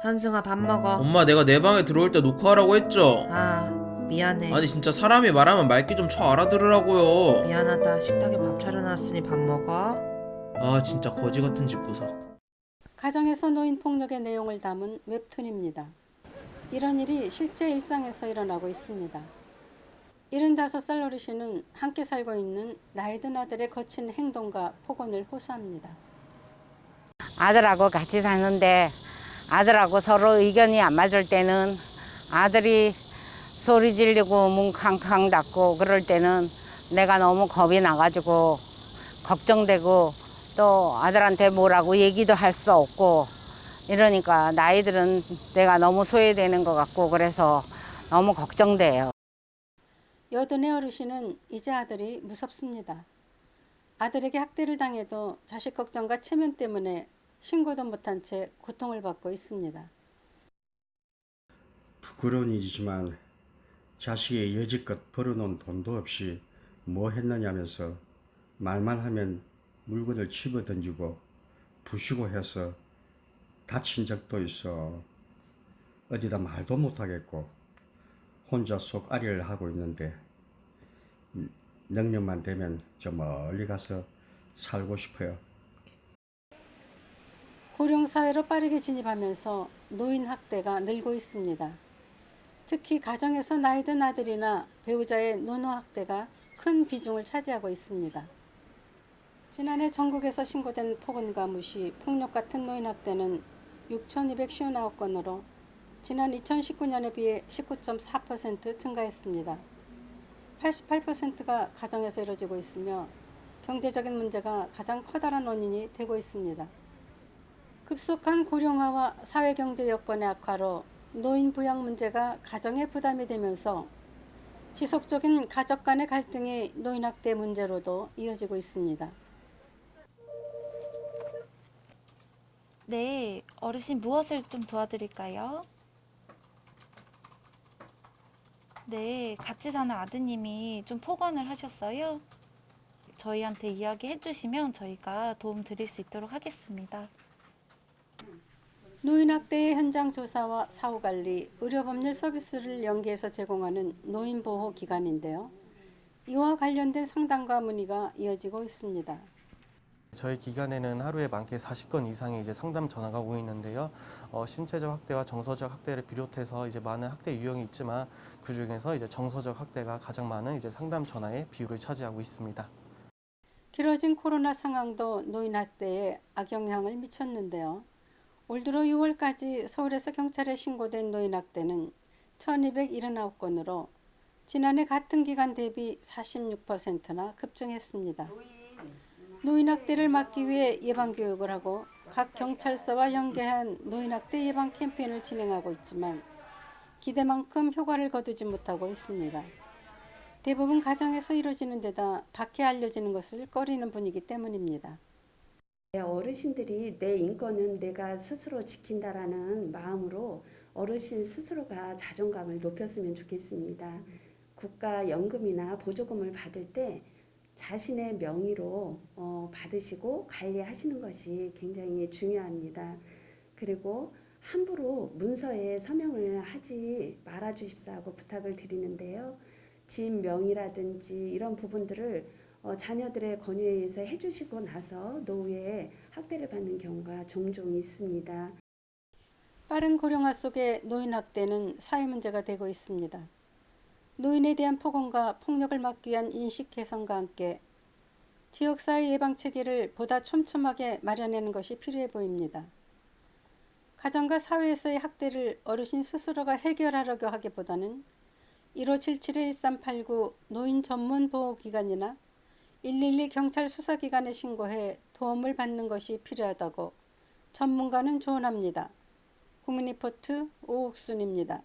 현승아, 밥 먹어. 엄마, 내가 내 방에 들어올 때 녹화하라고 했죠? 아, 미안해. 아니 진짜 사람이 말하면 말귀 좀 쳐 알아들으라고요. 미안하다. 식탁에 밥 차려놨으니 밥 먹어. 아 진짜 거지 같은 집구석. 가정에서 노인 폭력의 내용을 담은 웹툰입니다. 이런 일이 실제 일상에서 일어나고 있습니다. 75살 어르신은 함께 살고 있는 나이 든 아들의 거친 행동과 폭언을 호소합니다. 아들하고 같이 사는데 아들하고 서로 의견이 안 맞을 때는 아들이 소리 지르고 문 쾅쾅 닫고 그럴 때는 내가 너무 겁이 나가지고 걱정되고 또 아들한테 뭐라고 얘기도 할 수 없고 이러니까 나이들은 내가 너무 소외되는 것 같고 그래서 너무 걱정돼요. 여든의 어르신은 이제 아들이 무섭습니다. 아들에게 학대를 당해도 자식 걱정과 체면 때문에 신고도 못한 채 고통을 받고 있습니다. 부끄러운 일이지만 자식이 여지껏 벌어놓은 돈도 없이 뭐 했느냐면서 말만 하면 물건을 집어 던지고 부수고 해서 다친 적도 있어. 어디다 말도 못하겠고 혼자 속앓이를 하고 있는데 능력만 되면 저 멀리 가서 살고 싶어요. 고령사회로 빠르게 진입하면서 노인 학대가 늘고 있습니다. 특히 가정에서 나이 든 아들이나 배우자의 노노 학대가 큰 비중을 차지하고 있습니다. 지난해 전국에서 신고된 폭언과 무시, 폭력 같은 노인 학대는 6,259건으로 지난 2019년에 비해 19.4% 증가했습니다. 88%가 가정에서 이루어지고 있으며 경제적인 문제가 가장 커다란 원인이 되고 있습니다. 급속한 고령화와 사회경제 여건의 악화로 노인 부양 문제가 가정의 부담이 되면서 지속적인 가족 간의 갈등이 노인 학대 문제로도 이어지고 있습니다. 네, 어르신 무엇을 좀 도와드릴까요? 네, 같이 사는 아드님이 좀 폭언을 하셨어요. 저희한테 이야기해 주시면 저희가 도움 드릴 수 있도록 하겠습니다. 노인 학대의 현장 조사와 사후 관리, 의료법률 서비스를 연계해서 제공하는 노인보호기관인데요. 이와 관련된 상담과 문의가 이어지고 있습니다. 저희 기관에는 하루에 많게 40건 이상의 이제 상담 전화가 오고 있는데요. 신체적 학대와 정서적 학대를 비롯해서 이제 많은 학대 유형이 있지만 그 중에서 이제 정서적 학대가 가장 많은 이제 상담 전화의 비율을 차지하고 있습니다. 길어진 코로나 상황도 노인 학대에 악영향을 미쳤는데요. 올 들어 6월까지 서울에서 경찰에 신고된 노인 학대는 1,279건으로 지난해 같은 기간 대비 46%나 급증했습니다. 노인 학대를 막기 위해 예방교육을 하고 각 경찰서와 연계한 노인 학대 예방 캠페인을 진행하고 있지만 기대만큼 효과를 거두지 못하고 있습니다. 대부분 가정에서 이루어지는 데다 밖에 알려지는 것을 꺼리는 분위기 때문입니다. 어르신들이 내 인권은 내가 스스로 지킨다라는 마음으로 어르신 스스로가 자존감을 높였으면 좋겠습니다. 국가연금이나 보조금을 받을 때 자신의 명의로 받으시고 관리하시는 것이 굉장히 중요합니다. 그리고 함부로 문서에 서명을 하지 말아 주십사 하고 부탁을 드리는데요. 지인 명의라든지 이런 부분들을 자녀들의 권유에 의해서 해주시고 나서 노후에 학대를 받는 경우가 종종 있습니다. 빠른 고령화 속에 노인 학대는 사회 문제가 되고 있습니다. 노인에 대한 폭언과 폭력을 막기 위한 인식 개선과 함께 지역사회 예방 체계를 보다 촘촘하게 마련하는 것이 필요해 보입니다. 가정과 사회에서의 학대를 어르신 스스로가 해결하려고 하기보다는 1577-1389 노인 전문 보호기관이나 112 경찰 수사기관에 신고해 도움을 받는 것이 필요하다고 전문가는 조언합니다. 국민리포트 오옥순입니다.